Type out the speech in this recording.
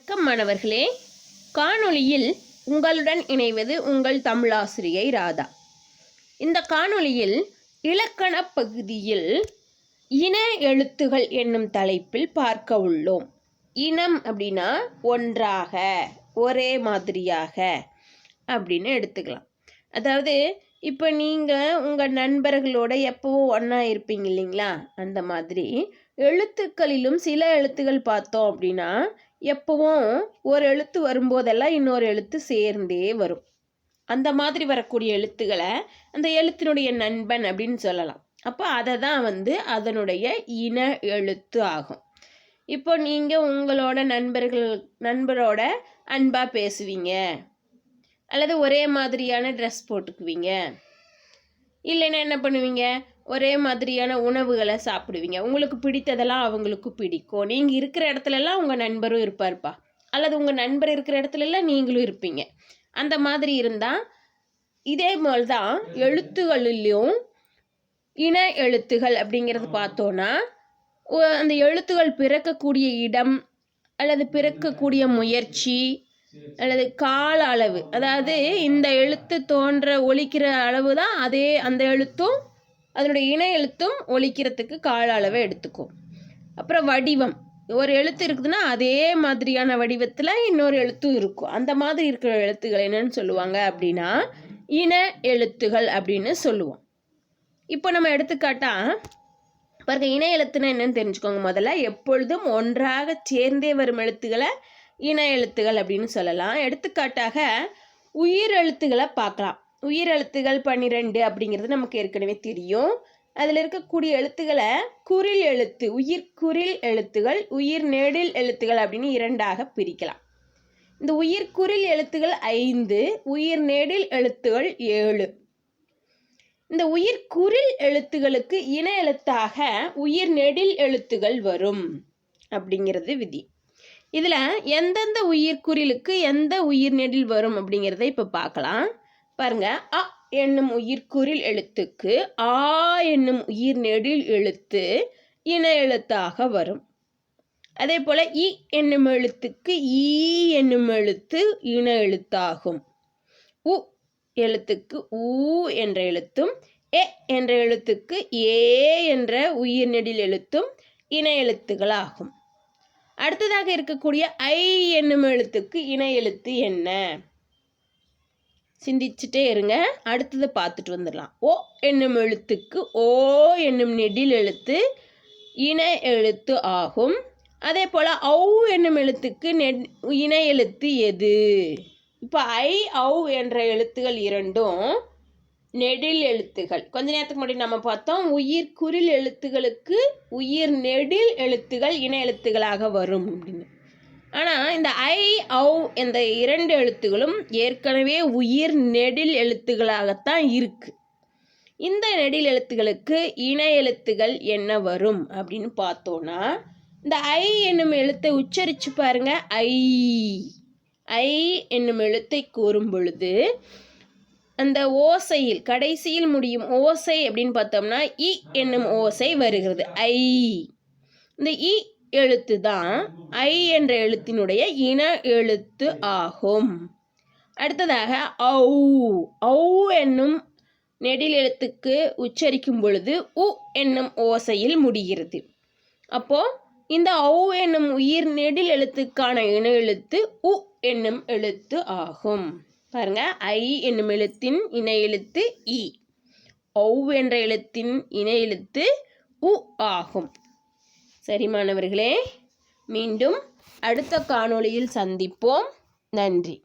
வணக்கம் மாணவர்களே. காணொளியில் உங்களுடன் இணைவது உங்கள் தமிழாசிரியை ராதா. இந்த காணொளியில் இலக்கண பகுதியில் இன எழுத்துகள் என்னும் தலைப்பில் பார்க்க உள்ளோம். இனம் அப்படின்னா ஒன்றாக, ஒரே மாதிரியாக அப்படின்னு எடுத்துக்கலாம். அதாவது இப்போ நீங்கள் உங்கள் நண்பர்களோட எப்பவும் ஒன்றா இருப்பீங்க இல்லைங்களா, அந்த மாதிரி எழுத்துக்களிலும் சில எழுத்துக்கள் பார்த்தோம் அப்படின்னா எப்பவும் ஒரு எழுத்து வரும்போதெல்லாம் இன்னொரு எழுத்து சேர்ந்தே வரும். அந்த மாதிரி வரக்கூடிய எழுத்துக்களை அந்த எழுத்தினுடைய நண்பன் அப்படின்னு சொல்லலாம். அப்போ அதை தான் அதனுடைய இன எழுத்து ஆகும். இப்போ நீங்கள் உங்களோட நண்பரோட அன்பாக பேசுவீங்க, அல்லது ஒரே மாதிரியான ட்ரெஸ் போட்டுக்குவீங்க, இல்லைன்னா என்ன பண்ணுவீங்க, ஒரே மாதிரியான உணவுகளை சாப்பிடுவீங்க. உங்களுக்கு பிடித்ததெல்லாம் அவங்களுக்கு பிடிக்கும். நீங்கள் இருக்கிற இடத்துலலாம் உங்கள் நண்பரும் இருப்பார்ப்பா, அல்லது உங்கள் நண்பர் இருக்கிற இடத்துலலாம் நீங்களும் இருப்பீங்க. அந்த மாதிரி இருந்தால் இதே மாதிரி தான் எழுத்துகளிலும் இன எழுத்துகள் அப்படிங்கிறது பார்த்தோன்னா அந்த எழுத்துகள் பிறக்கக்கூடிய இடம் அல்லது பிறக்கக்கூடிய முயற்சி அல்லது கால அளவு, அதாவது இந்த எழுத்து தோன்ற ஒலிக்கிற அளவு தான் அதே அந்த எழுத்தும் அதனுடைய இன எழுத்தும் ஒலிக்கிறதுக்கு கால அளவை எடுத்துக்கும். அப்புறம் வடிவம், ஒரு எழுத்து இருக்குதுன்னா அதே மாதிரியான வடிவத்தில் இன்னொரு எழுத்தும் இருக்கும். அந்த மாதிரி இருக்கிற எழுத்துக்கள் என்னன்னு சொல்லுவாங்க அப்படின்னா இன எழுத்துகள் அப்படின்னு சொல்லுவோம். இப்போ நம்ம எடுத்துக்காட்டா பாருங்க, இன எழுத்துனா என்னன்னு தெரிஞ்சுக்கோங்க. முதல்ல எப்பொழுதும் ஒன்றாக சேர்ந்தே வரும் எழுத்துக்களை இன எழுத்துகள் அப்படின்னு சொல்லலாம். எடுத்துக்காட்டாக உயிர் எழுத்துக்களை பார்க்கலாம். உயிர் எழுத்துகள் 12 அப்படிங்கிறது நமக்கு ஏற்கனவே தெரியும். அதில் இருக்கக்கூடிய எழுத்துக்களை குறில் எழுத்து, உயிர் குறில் எழுத்துகள், உயிர் நெடில் எழுத்துகள் அப்படின்னு இரண்டாக பிரிக்கலாம். இந்த உயிர் குறில் எழுத்துகள் 5, உயிர் நெடில் எழுத்துகள் 7. இந்த உயிர் குறில் எழுத்துகளுக்கு இன எழுத்தாக உயிர் நெடில் எழுத்துகள் வரும் அப்படிங்கிறது விதி. இதில் எந்தெந்த உயிர்குறிலுக்கு எந்த உயிர் நெடில் வரும் அப்படிங்கிறத இப்போ பார்க்கலாம். பாருங்க, அ என்னும் உயிர்குறில் எழுத்துக்கு ஆ என்னும் உயிர் நெடில் எழுத்து இன எழுத்தாக வரும். அதே போல் இ என்னும் எழுத்துக்கு ஈ என்னும் எழுத்து இன எழுத்தாகும். உ எழுத்துக்கு ஊ என்ற எழுத்தும், எ என்ற எழுத்துக்கு ஏ என்ற உயிர் நெடில் எழுத்தும் இன எழுத்துக்களாகும். அடுத்ததாக இருக்கக்கூடிய ஐ என்னும் எழுத்துக்கு இன எழுத்து என்ன? சிந்திச்சுட்டே இருங்க, அடுத்தது பார்த்துட்டு வந்துடலாம். ஓ என்னும் எழுத்துக்கு ஓ என்னும் நெடில் எழுத்து இன எழுத்து ஆகும். அதே போல் ஔ என்னும் எழுத்துக்கு இன எழுத்து எது? இப்போ ஐ ஔ என்ற எழுத்துகள் இரண்டும் நெடில் எழுத்துகள். கொஞ்ச நேரத்துக்கு முன்னாடி நம்ம பார்த்தோம் உயிர் குறில் எழுத்துகளுக்கு உயிர் நெடில் எழுத்துகள் இன எழுத்துகளாக வரும் அப்படின்னு. ஆனால் இந்த ஐ ஔ என்ற இரண்டு எழுத்துகளும் ஏற்கனவே உயிர் நெடில் எழுத்துகளாகத்தான் இருக்கு. இந்த நெடில் எழுத்துகளுக்கு இன எழுத்துகள் என்ன வரும் அப்படின்னு பார்த்தோன்னா, இந்த ஐ என்னும் எழுத்தை உச்சரித்து பாருங்க. ஐ என்னும் எழுத்தை கூறும் பொழுது அந்த ஓசையில் கடைசியில் முடியும் ஓசை அப்படின்னு பார்த்தோம்னா இ என்னும் ஓசை வருகிறது. ஐ, இந்த இ எழுத்து தான் ஐ என்ற எழுத்தினுடைய இன எழுத்து ஆகும். அடுத்ததாக ஔ என்னும் நெடில் எழுத்துக்கு உச்சரிக்கும் பொழுது உ என்னும் ஓசையில் முடிகிறது. அப்போ இந்த ஔ என்னும் உயிர் நெடில் எழுத்துக்கான இன எழுத்து உ என்னும் எழுத்து ஆகும். பாருங்க, ஐ என்னும் எழுத்தின் இன எழுத்து இ, ஔ என்ற எழுத்தின் இன எழுத்து உ ஆகும். சரி மாணவர்களே, மீண்டும் அடுத்த காணொளியில் சந்திப்போம். நன்றி.